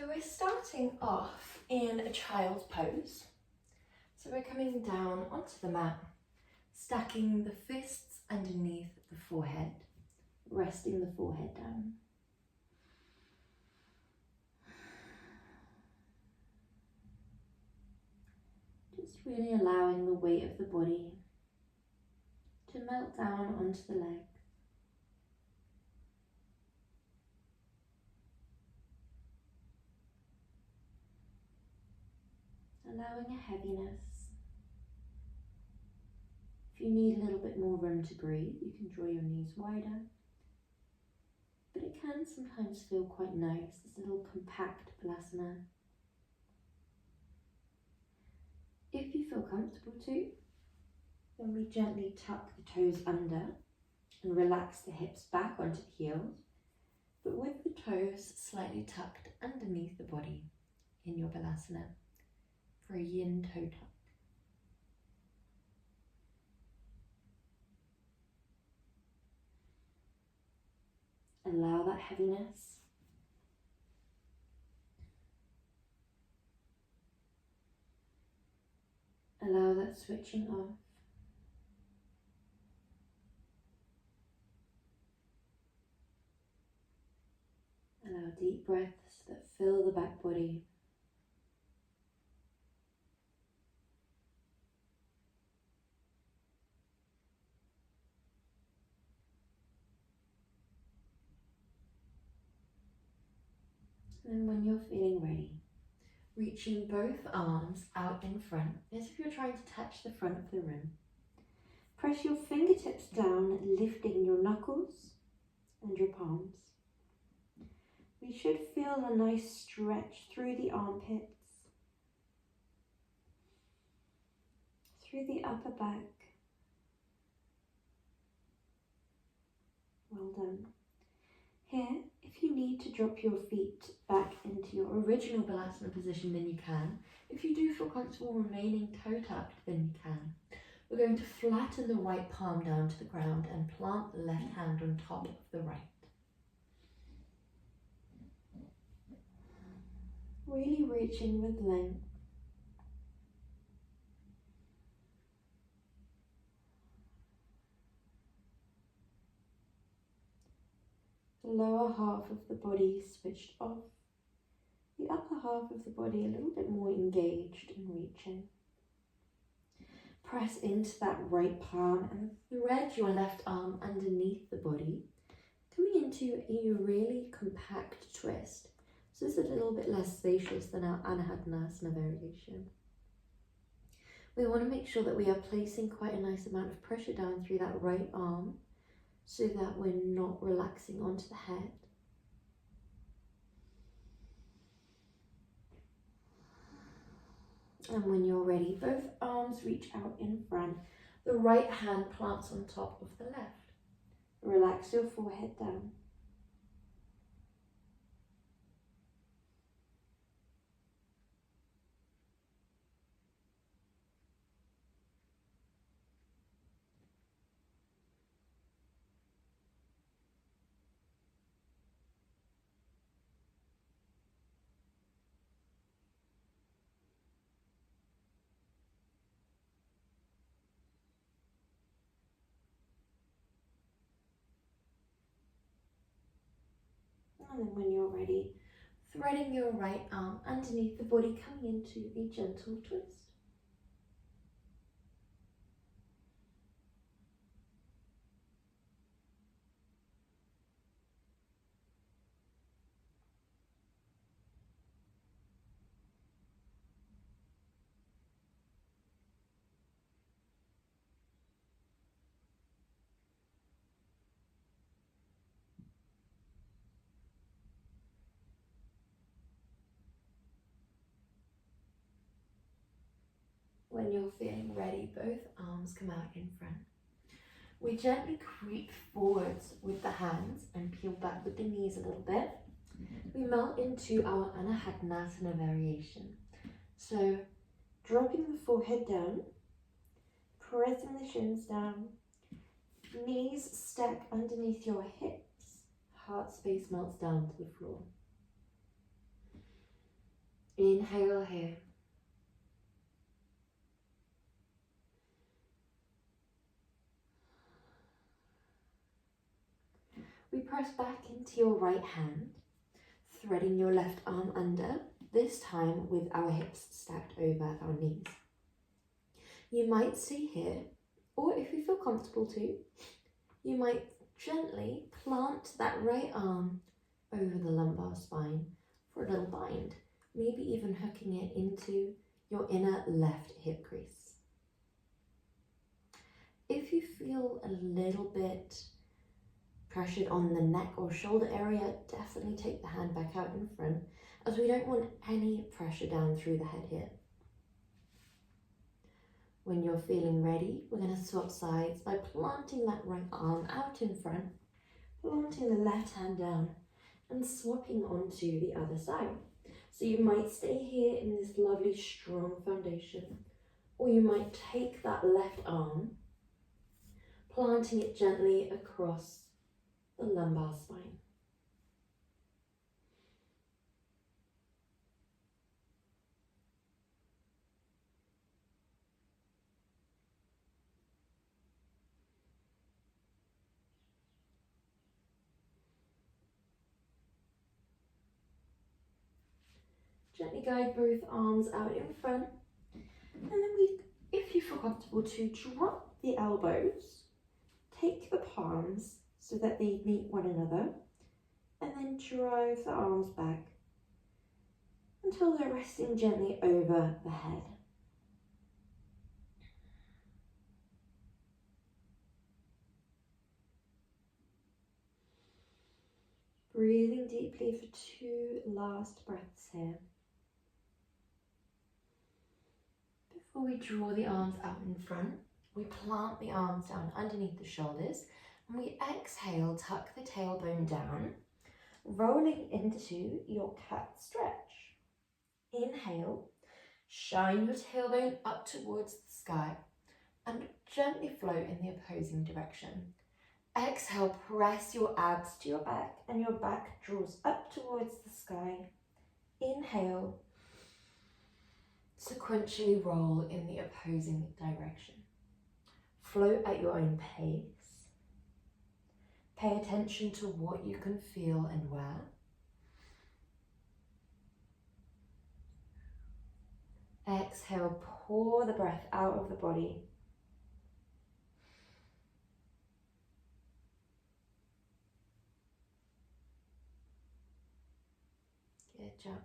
we're starting off in a child's pose. So we're coming down onto the mat, stacking the fists underneath the forehead, resting the forehead down. Just really allowing the weight of the body to melt down onto the legs. Allowing a heaviness. If you need a little bit more room to breathe, you can draw your knees wider. But it can sometimes feel quite nice, this little compact Balasana. If you feel comfortable to, then we gently tuck the toes under and relax the hips back onto the heels, but with the toes slightly tucked underneath the body in your Balasana for a yin toe tuck. Allow that heaviness. Allow that switching off. Allow deep breaths that fill the back body. And when you're feeling ready, reaching both arms out in front as if you're trying to touch the front of the room. Press your fingertips down, lifting your knuckles and your palms. We should feel a nice stretch through the armpits, through the upper back. Well done. Here, if you need to drop your feet back into your original Balasana position, then you can. If you do feel comfortable remaining toe tucked, then you can. We're going to flatten the right palm down to the ground and plant the left hand on top of the right. Really reaching with length. The lower half of the body switched off. The upper half of the body a little bit more engaged and reaching. Press into that right palm and thread your left arm underneath the body, coming into a really compact twist. So this is a little bit less spacious than our Anahatanasana variation. We want to make sure that we are placing quite a nice amount of pressure down through that right arm so that we're not relaxing onto the head. And when you're ready, both arms reach out in front. The right hand plants on top of the left. Relax your forehead down. And then when you're ready, threading your right arm underneath the body, coming into a gentle twist. When you're feeling ready, both arms come out in front. We gently creep forwards with the hands and peel back with the knees a little bit. We melt into our Anahatanasana variation. So dropping the forehead down, pressing the shins down, knees stack underneath your hips, heart space melts down to the floor. Inhale here. We press back into your right hand, threading your left arm under, this time with our hips stacked over our knees. You might stay here, or if you feel comfortable to, you might gently plant that right arm over the lumbar spine for a little bind, maybe even hooking it into your inner left hip crease. If you feel a little bit pressured on the neck or shoulder area, definitely take the hand back out in front, as we don't want any pressure down through the head here. When you're feeling ready, we're going to swap sides by planting that right arm out in front, planting the left hand down and swapping onto the other side. So you might stay here in this lovely strong foundation, or you might take that left arm, planting it gently across the lumbar spine. Gently guide both arms out in front, and then if you feel comfortable to drop the elbows, take the palms so that they meet one another, and then drive the arms back until they're resting gently over the head. Breathing deeply for 2 last breaths here. Before we draw the arms out in front, we plant the arms down underneath the shoulders, and we exhale, tuck the tailbone down, rolling into your cat stretch. Inhale, shine your tailbone up towards the sky and gently float in the opposing direction. Exhale, press your abs to your back and your back draws up towards the sky. Inhale, sequentially roll in the opposing direction. Float at your own pace. Pay attention to what you can feel and where. Exhale, pour the breath out of the body. Good job.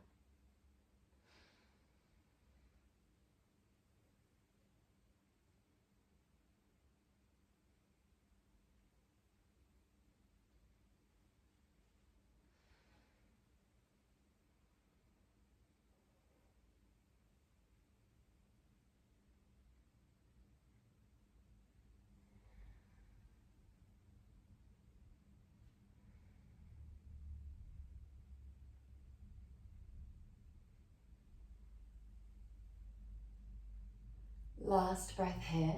Last breath here,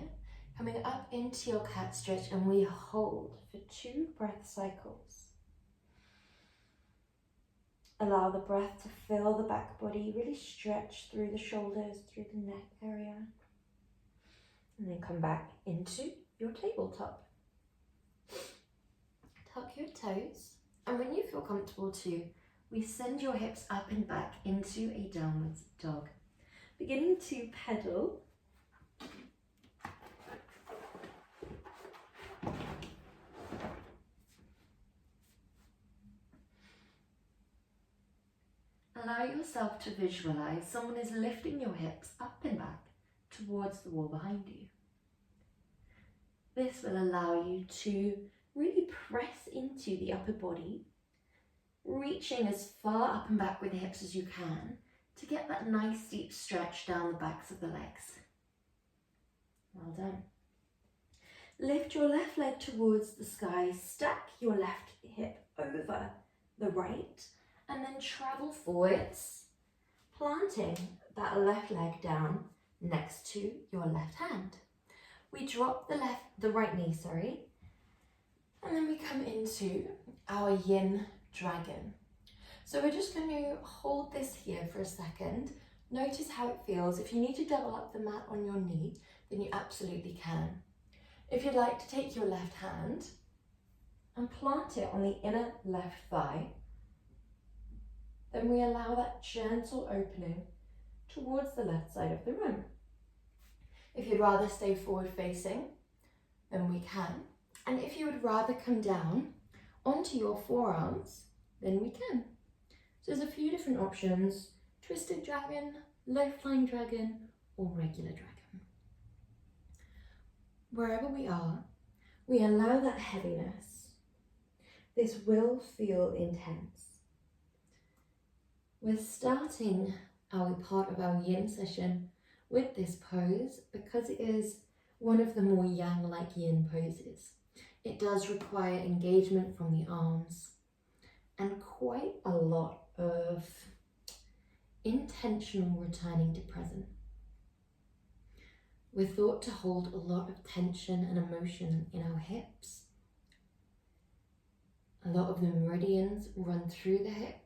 coming up into your cat stretch, and we hold for 2 breath cycles. Allow the breath to fill the back body, really stretch through the shoulders, through the neck area. And then come back into your tabletop. Tuck your toes, and when you feel comfortable too, we send your hips up and back into a downwards dog. Beginning to pedal. Allow yourself to visualize someone is lifting your hips up and back towards the wall behind you. This will allow you to really press into the upper body, reaching as far up and back with the hips as you can to get that nice deep stretch down the backs of the legs. Well done. Lift your left leg towards the sky, stack your left hip over the right, and then travel forwards, planting that left leg down next to your left hand. We drop the right knee, and then we come into our Yin Dragon. So we're just going to hold this here for a second. Notice how it feels. If you need to double up the mat on your knee, then you absolutely can. If you'd like to take your left hand and plant it on the inner left thigh, then we allow that gentle opening towards the left side of the room. If you'd rather stay forward facing, then we can. And if you would rather come down onto your forearms, then we can. So there's a few different options: twisted dragon, low flying dragon, or regular dragon. Wherever we are, we allow that heaviness. This will feel intense. We're starting our part of our yin session with this pose because it is one of the more yang-like yin poses. It does require engagement from the arms and quite a lot of intentional returning to present. We're thought to hold a lot of tension and emotion in our hips. A lot of the meridians run through the hips.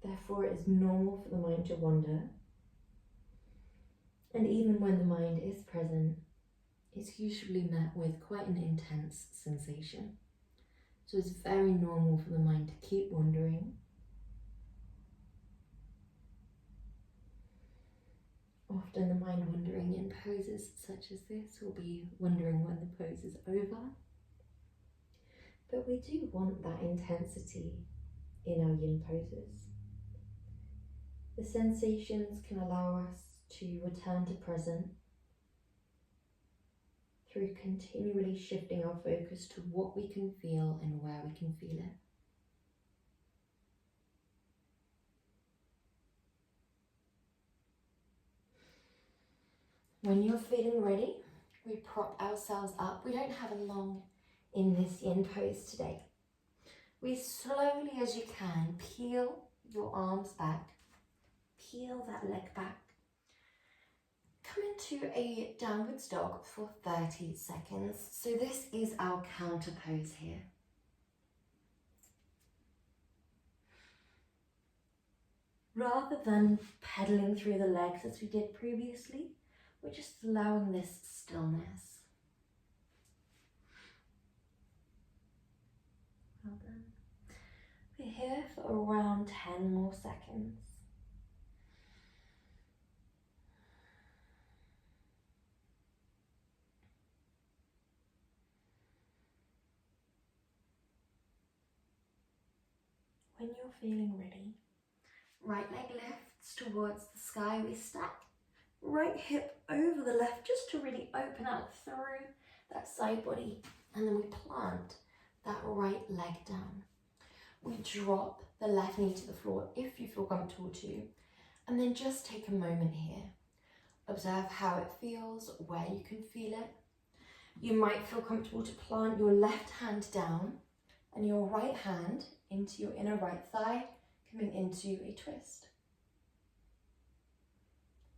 Therefore, it is normal for the mind to wander. And even when the mind is present, it's usually met with quite an intense sensation. So it's very normal for the mind to keep wandering. Often the mind wandering in poses such as this will be wondering when the pose is over. But we do want that intensity in our yin poses. The sensations can allow us to return to present through continually shifting our focus to what we can feel and where we can feel it. When you're feeling ready, we prop ourselves up. We don't have a long in this yin pose today. We slowly as you can peel your arms back, peel that leg back. Come into a downwards dog for 30 seconds. So this is our counter pose here. Rather than pedaling through the legs as we did previously, we're just allowing this stillness. Well done. We're here for around 10 more seconds. When you're feeling ready, right leg lifts towards the sky, we stack. Right hip over the left just to really open out through that side body, and then we plant that right leg down. We drop the left knee to the floor if you feel comfortable to, and then just take a moment here. Observe how it feels, where you can feel it. You might feel comfortable to plant your left hand down and your right hand into your inner right thigh, coming into a twist.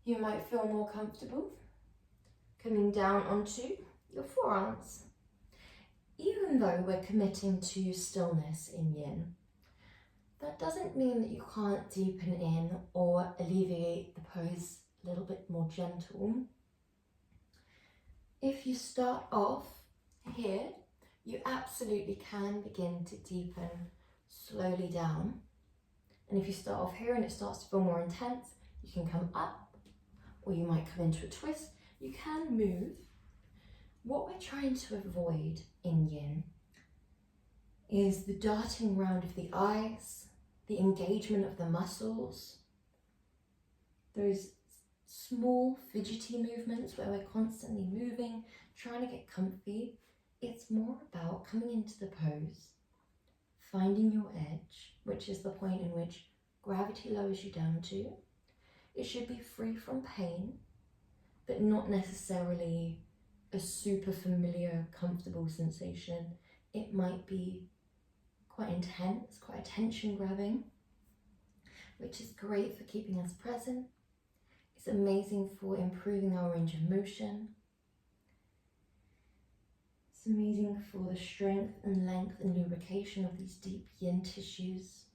You might feel more comfortable coming down onto your forearms. Even though we're committing to stillness in yin, that doesn't mean that you can't deepen in or alleviate the pose a little bit more gentle. If you start off here, you absolutely can begin to deepen slowly down. And if you start off here and it starts to feel more intense, you can come up, or you might come into a twist. You can move. What we're trying to avoid in yin is the darting round of the eyes, the engagement of the muscles, those small fidgety movements where we're constantly moving, trying to get comfy. It's more about coming into the pose, finding your edge, which is the point in which gravity lowers you down to. It should be free from pain, but not necessarily a super familiar, comfortable sensation. It might be quite intense, quite attention grabbing, which is great for keeping us present. It's amazing for improving our range of motion. It's amazing for the strength and length and lubrication of these deep yin tissues.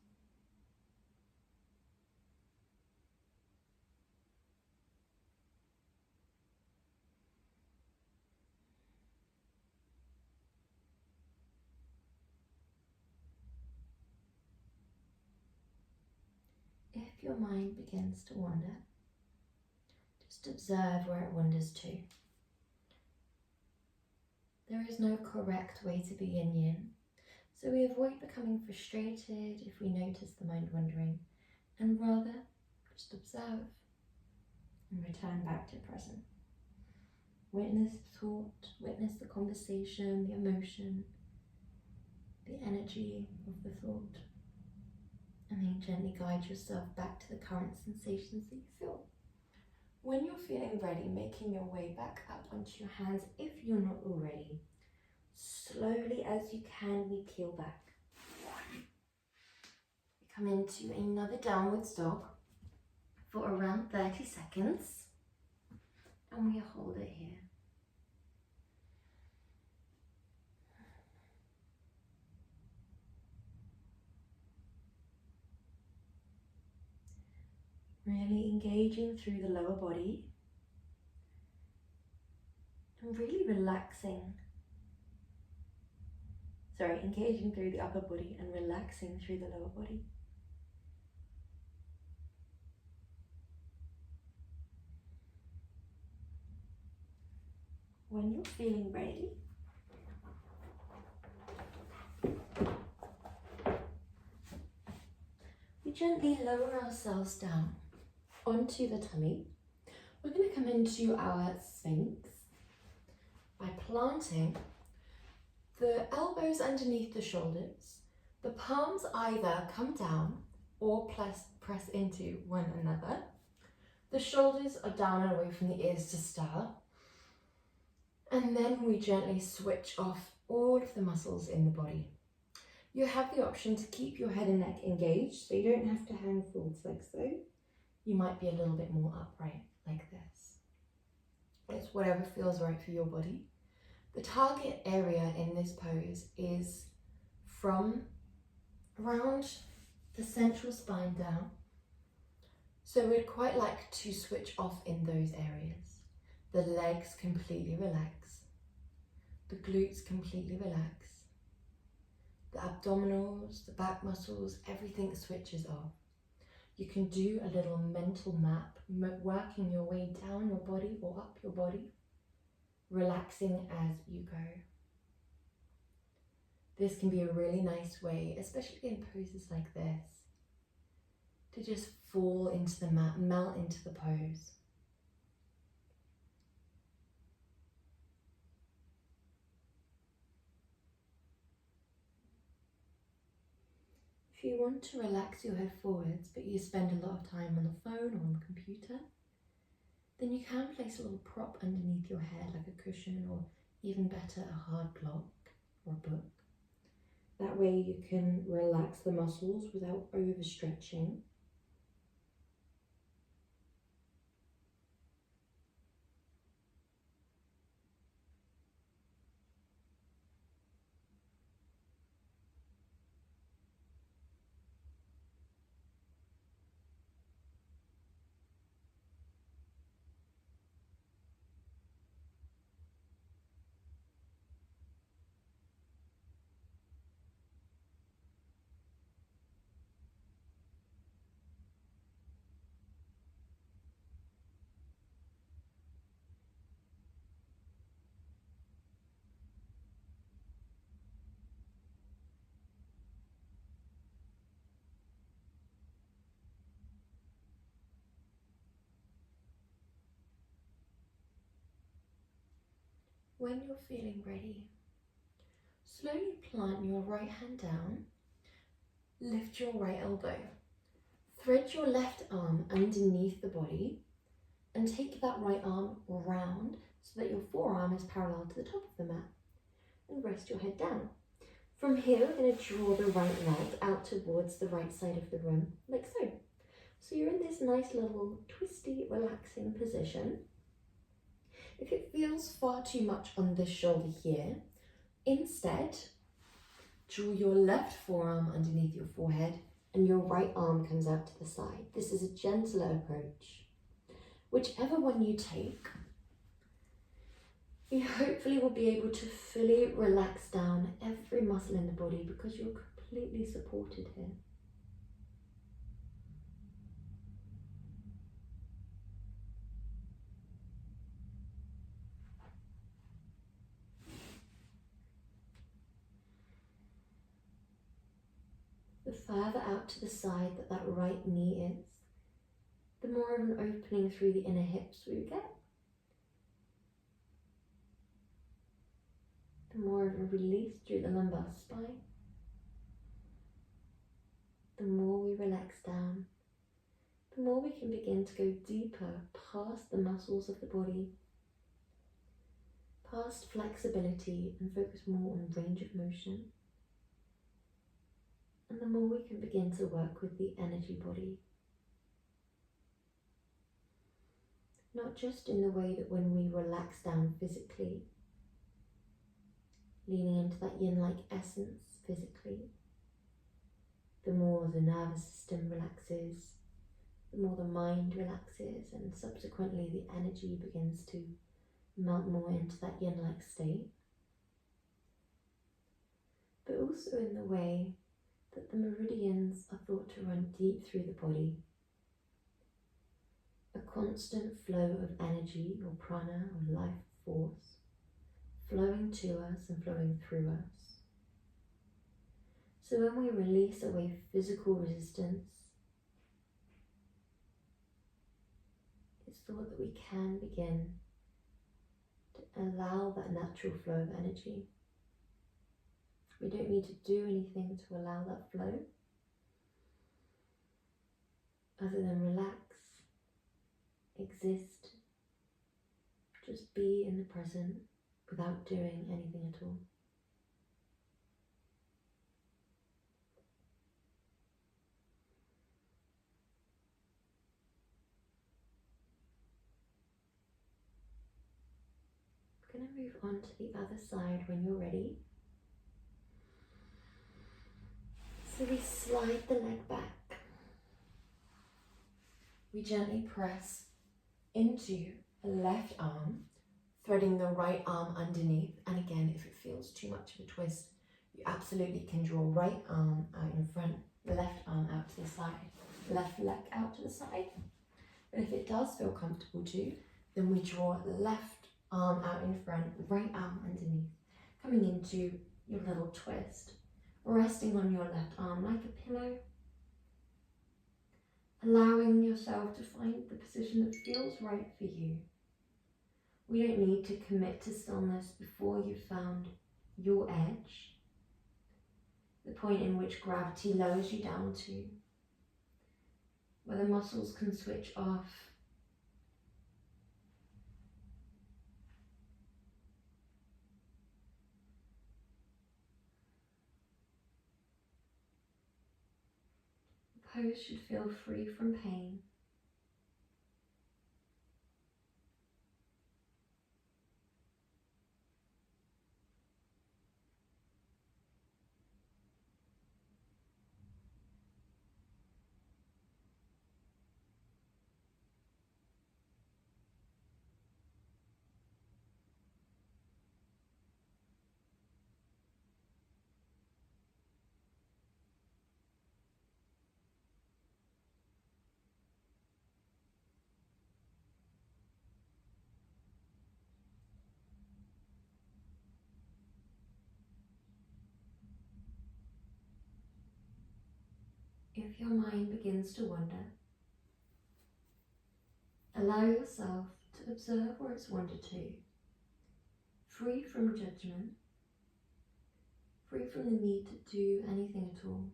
If your mind begins to wander, just observe where it wanders to. There is no correct way to be in yin, so we avoid becoming frustrated if we notice the mind wandering, and rather just observe and return back to present. Witness the thought, witness the conversation, the emotion, the energy of the thought, and then gently guide yourself back to the current sensations that you feel. When you're feeling ready, making your way back up onto your hands if you're not already. Slowly as you can, we peel back. We come into another downwards dog for around 30 seconds, and we hold it here. Really engaging through the lower body and really relaxing. Engaging through the upper body and relaxing through the lower body. When you're feeling ready, we gently lower ourselves down onto the tummy. We're going to come into our Sphinx by planting the elbows underneath the shoulders. The palms either come down or press into one another. The shoulders are down and away from the ears to start. And then we gently switch off all of the muscles in the body. You have the option to keep your head and neck engaged, so you don't have to hang forwards like so. You might be a little bit more upright like this. It's whatever feels right for your body. The target area in this pose is from around the central spine down. So we'd quite like to switch off in those areas. The legs completely relax. The glutes completely relax. The abdominals, the back muscles, everything switches off. You can do a little mental map, working your way down your body or up your body, relaxing as you go. This can be a really nice way, especially in poses like this, to just fall into the mat, melt into the pose. If you want to relax your head forwards, but you spend a lot of time on the phone or on the computer, then you can place a little prop underneath your head, like a cushion, or even better, a hard clock or a book. That way you can relax the muscles without overstretching. When you're feeling ready, slowly plant your right hand down, lift your right elbow, thread your left arm underneath the body, and take that right arm round so that your forearm is parallel to the top of the mat, and rest your head down. From here, we're going to draw the right leg out towards the right side of the room, like so. So you're in this nice little twisty, relaxing position. If it feels far too much on this shoulder here, Instead, draw your left forearm underneath your forehead and your right arm comes out to the side. This is a gentler approach. Whichever one you take, you hopefully will be able to fully relax down every muscle in the body because you're completely supported here. The further out to the side that right knee is, the more of an opening through the inner hips we get. The more of a release through the lumbar spine. The more we relax down, the more we can begin to go deeper past the muscles of the body, past flexibility, and focus more on range of motion. And the more we can begin to work with the energy body. Not just in the way that when we relax down physically, leaning into that yin-like essence physically, the more the nervous system relaxes, the more the mind relaxes, and subsequently the energy begins to melt more into that yin-like state. But also in the way that the meridians are thought to run deep through the body. A constant flow of energy or prana or life force flowing to us and flowing through us. So when we release away physical resistance, it's thought that we can begin to allow that natural flow of energy. We don't need to do anything to allow that flow, other than relax, exist, just be in the present without doing anything at all. I'm going to move on to the other side when you're ready. So we slide the leg back. We gently press into the left arm, threading the right arm underneath. And again, if it feels too much of a twist, you absolutely can draw right arm out in front, left arm out to the side, left leg out to the side. But if it does feel comfortable too, then we draw left arm out in front, right arm underneath, coming into your little twist, resting on your left arm like a pillow, allowing yourself to find the position that feels right for you. We don't need to commit to stillness before you've found your edge, the point in which gravity lowers you down to, where the muscles can switch off. The pose should feel free from pain. If your mind begins to wander, allow yourself to observe where it's wandered to, free from judgment, free from the need to do anything at all.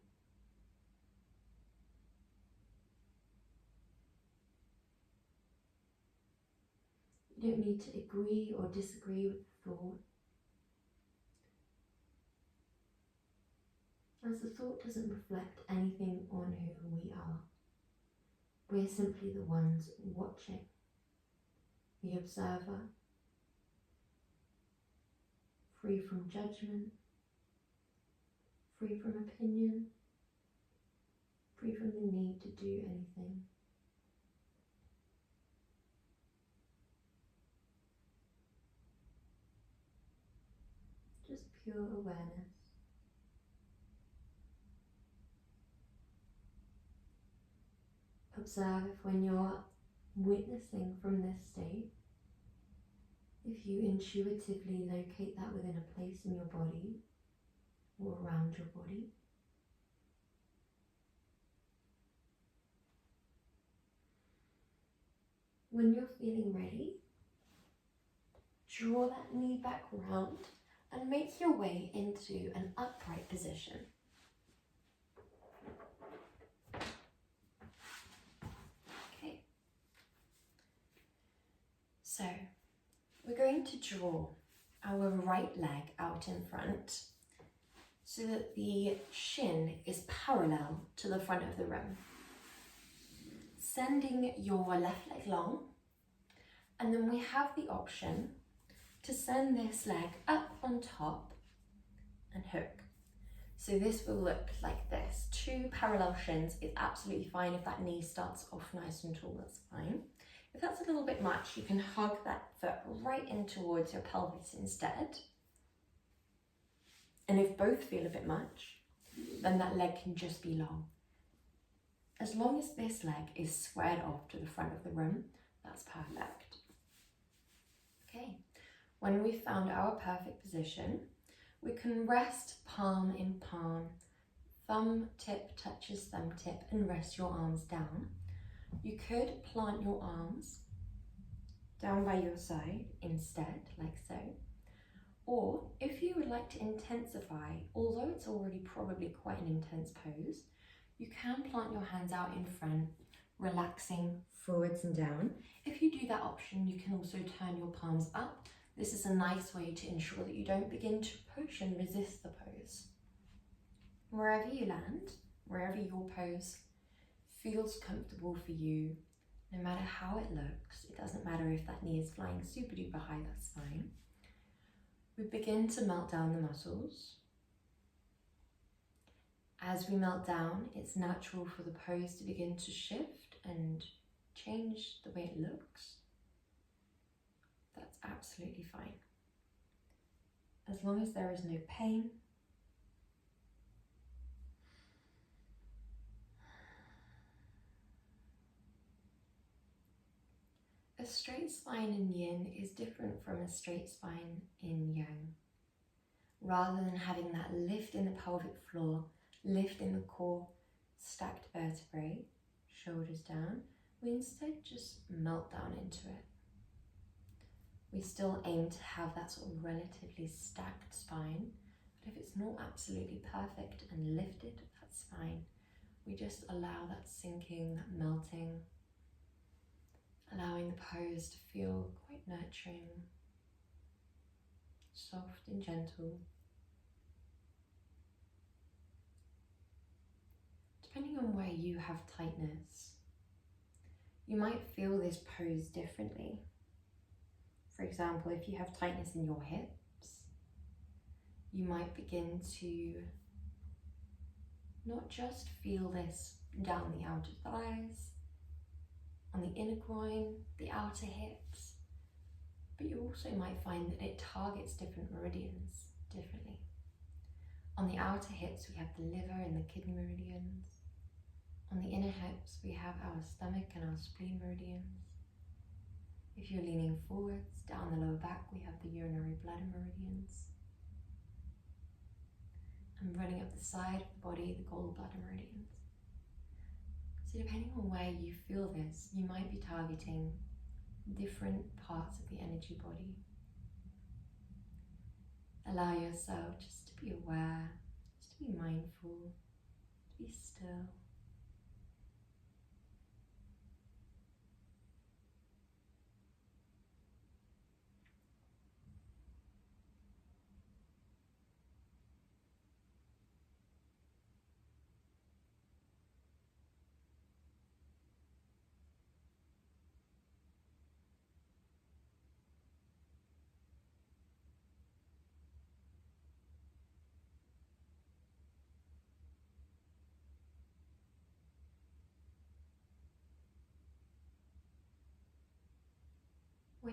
You don't need to agree or disagree with the thought, as the thought doesn't reflect anything on who we are. We're simply the ones watching, the observer, free from judgment, free from opinion, free from the need to do anything. Just pure awareness. Observe if when you're witnessing from this state, if you intuitively locate that within a place in your body or around your body. When you're feeling ready, draw that knee back round and make your way into an upright position. Okay. So, we're going to draw our right leg out in front so that the shin is parallel to the front of the room. Sending your left leg long, and then we have the option to send this leg up on top and hook. So this will look like this. 2 parallel shins is absolutely fine. If that knee starts off nice and tall, that's fine. If that's a little bit much, you can hug that foot right in towards your pelvis instead. And if both feel a bit much, then that leg can just be long. As long as this leg is squared off to the front of the room, that's perfect. Okay, when we've found our perfect position, we can rest palm in palm, thumb tip touches thumb tip, and rest your arms down. You could plant your arms down by your side instead, like so. Or if you would like to intensify, although it's already probably quite an intense pose, you can plant your hands out in front, relaxing forwards and down. If you do that option, you can also turn your palms up. This is a nice way to ensure that you don't begin to push and resist the pose. Wherever you land, wherever your pose feels comfortable for you, no matter how it looks, it doesn't matter if that knee is flying super duper high, that's fine. We begin to melt down the muscles. As we melt down, it's natural for the pose to begin to shift and change the way it looks. That's absolutely fine. As long as there is no pain, a straight spine in Yin is different from a straight spine in Yang. Rather than having that lift in the pelvic floor, lift in the core, stacked vertebrae, shoulders down, we instead just melt down into it. We still aim to have that sort of relatively stacked spine, but if it's not absolutely perfect and lifted, that's fine. We just allow that sinking, that melting, allowing the pose to feel quite nurturing, soft and gentle. Depending on where you have tightness, you might feel this pose differently. For example, if you have tightness in your hips, you might begin to not just feel this down the outer thighs, on the inner groin, the outer hips, but you also might find that it targets different meridians differently. On the outer hips, we have the liver and the kidney meridians. On the inner hips, we have our stomach and our spleen meridians. If you're leaning forwards, down the lower back, we have the urinary bladder meridians. And running up the side of the body, the gallbladder meridians. So depending on where you feel this, you might be targeting different parts of the energy body. Allow yourself just to be aware, just to be mindful, to be still.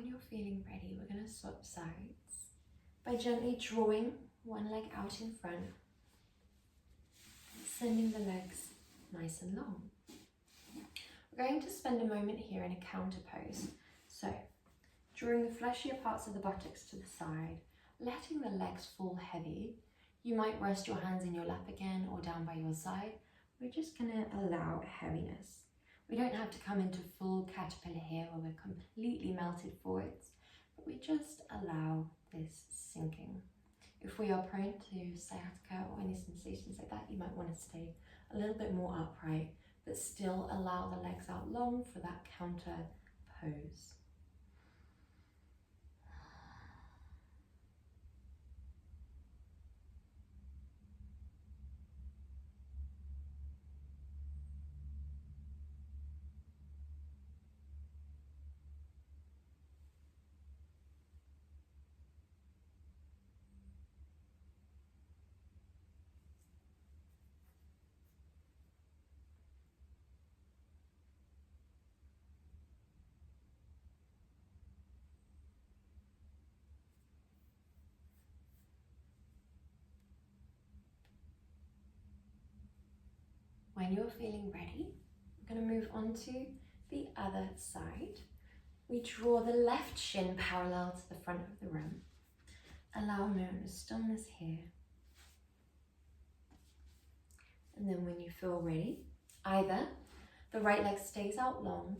when you're feeling ready, we're going to swap sides by gently drawing one leg out in front, sending the legs nice and long. We're going to spend a moment here in a counter pose. So, drawing the fleshier parts of the buttocks to the side, letting the legs fall heavy. You might rest your hands in your lap again or down by your side. We're just going to allow heaviness. We don't have to come into full caterpillar here where we're completely melted forwards, but we just allow this sinking. If we are prone to sciatica or any sensations like that, you might want to stay a little bit more upright, but still allow the legs out long for that counter pose. When you're feeling ready, we're going to move on to the other side. We draw the left shin parallel to the front of the room. Allow a moment of stillness here. And then when you feel ready, either the right leg stays out long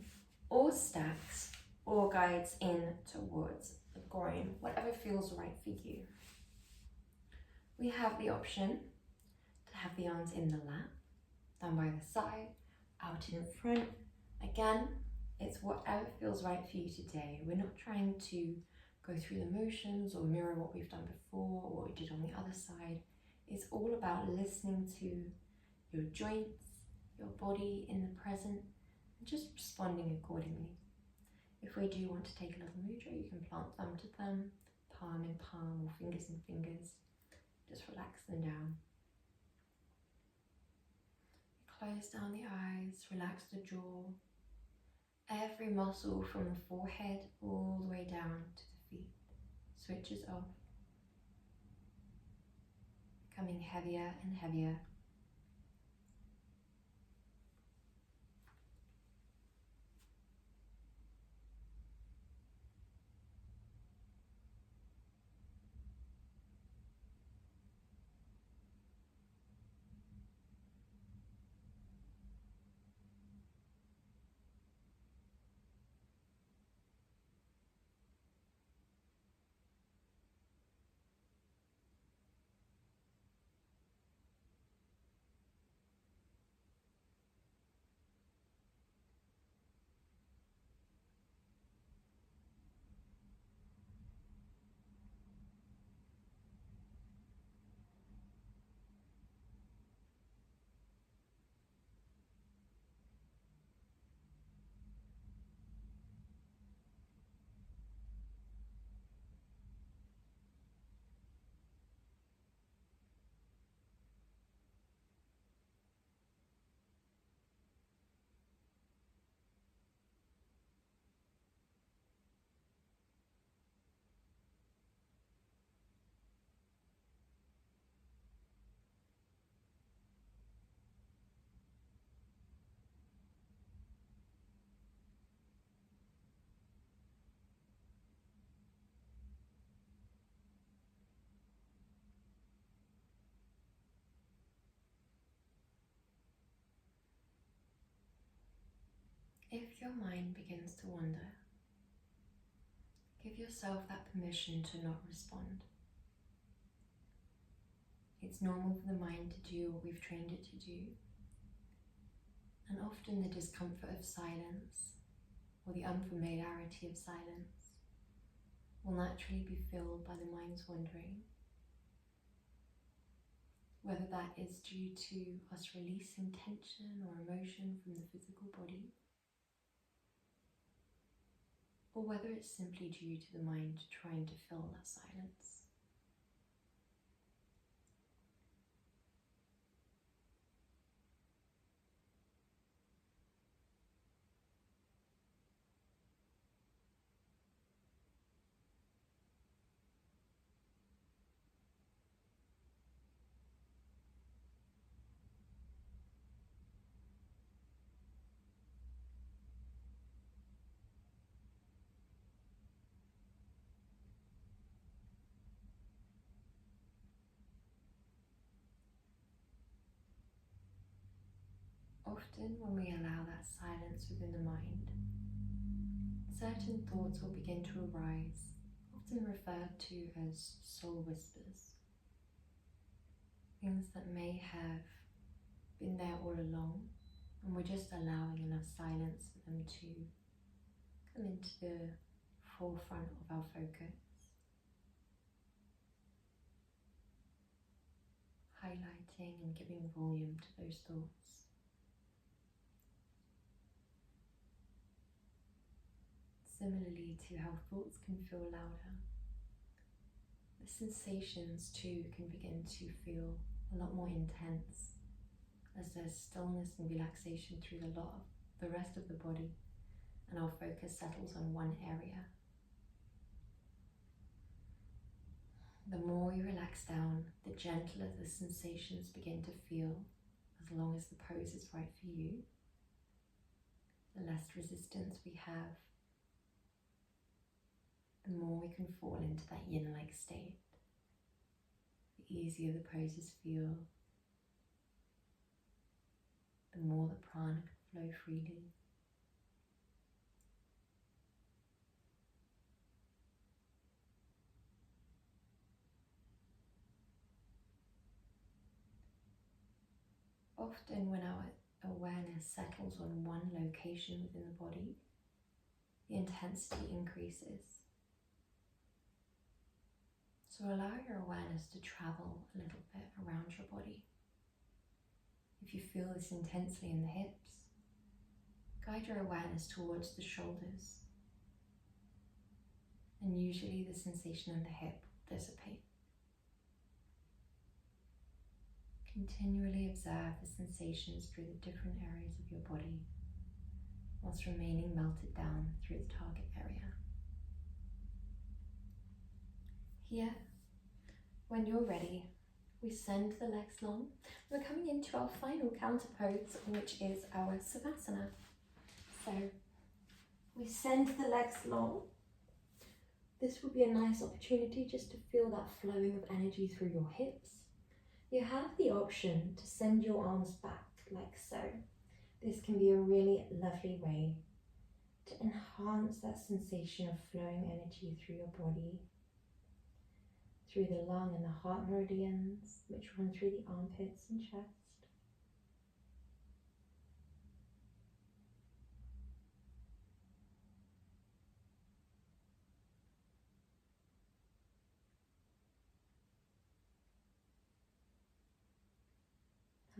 or stacks or guides in towards the groin, whatever feels right for you. We have the option to have the arms in the lap, down by the side, out in front. Again, it's whatever feels right for you today. We're not trying to go through the motions or mirror what we've done before or what we did on the other side. It's all about listening to your joints, your body in the present, and just responding accordingly. If we do want to take a little mudra, you can plant thumb to thumb, palm in palm, or fingers in fingers. Just relax them down. Close down the eyes, relax the jaw. Every muscle from the forehead all the way down to the feet switches off, becoming heavier and heavier. If your mind begins to wander, give yourself that permission to not respond. It's normal for the mind to do what we've trained it to do, and often the discomfort of silence or the unfamiliarity of silence will naturally be filled by the mind's wandering, whether that is due to us releasing tension or emotion from the physical body, or whether it's simply due to the mind trying to fill that silence. Often when we allow that silence within the mind, certain thoughts will begin to arise, often referred to as soul whispers. Things that may have been there all along, and we're just allowing enough silence for them to come into the forefront of our focus, highlighting and giving volume to those thoughts. Similarly to how thoughts can feel louder, the sensations too can begin to feel a lot more intense as there's stillness and relaxation through the rest of the body, and our focus settles on one area. The more we relax down, the gentler the sensations begin to feel, as long as the pose is right for you. The less resistance we have, the more we can fall into that yin-like state. The easier the poses feel, the more the prana can flow freely. Often when our awareness settles on one location within the body, the intensity increases. So allow your awareness to travel a little bit around your body. If you feel this intensely in the hips, guide your awareness towards the shoulders, and usually the sensation in the hip will dissipate. Continually observe the sensations through the different areas of your body, whilst remaining melted down through the target area. Here, when you're ready, we send the legs long. We're coming into our final counter pose, which is our savasana. So we send the legs long. This will be a nice opportunity just to feel that flowing of energy through your hips. You have the option to send your arms back like so. This can be a really lovely way to enhance that sensation of flowing energy through your body, through the lung and the heart meridians, which run through the armpits and chest.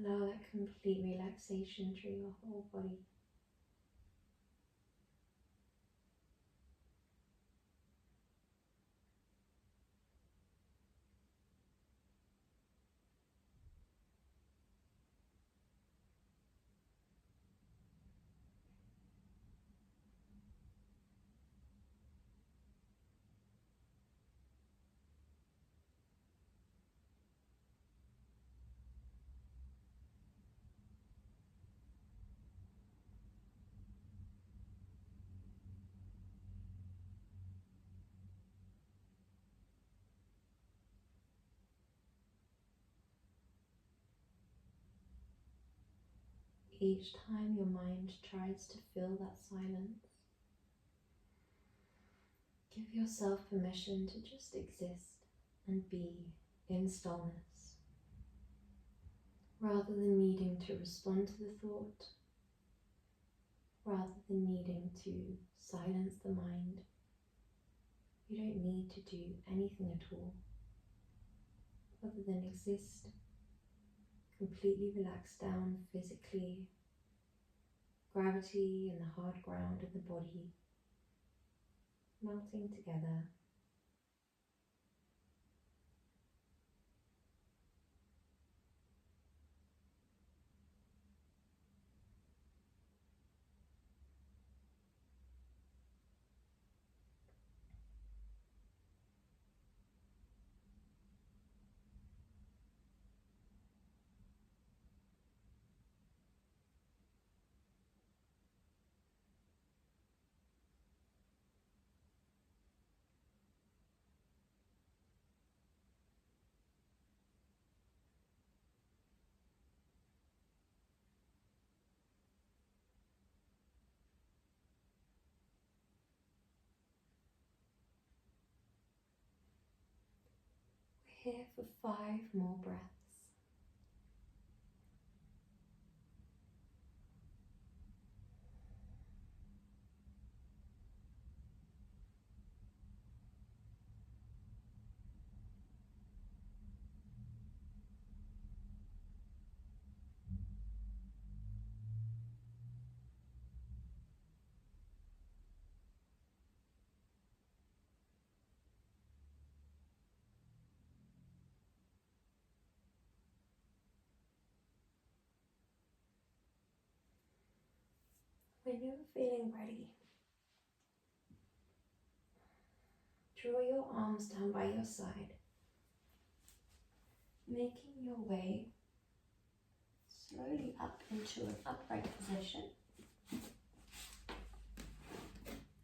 Allow that complete relaxation through your whole body. Each time your mind tries to fill that silence, give yourself permission to just exist and be in stillness, rather than needing to respond to the thought, rather than needing to silence the mind. You don't need to do anything at all, other than exist, completely relaxed down physically, gravity and the hard ground of the body melting together. here for 5 more breaths. When you're feeling ready, draw your arms down by your side, making your way slowly up into an upright position.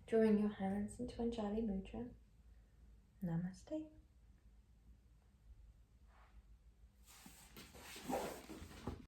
Drawing your hands into Anjali Mudra. Namaste.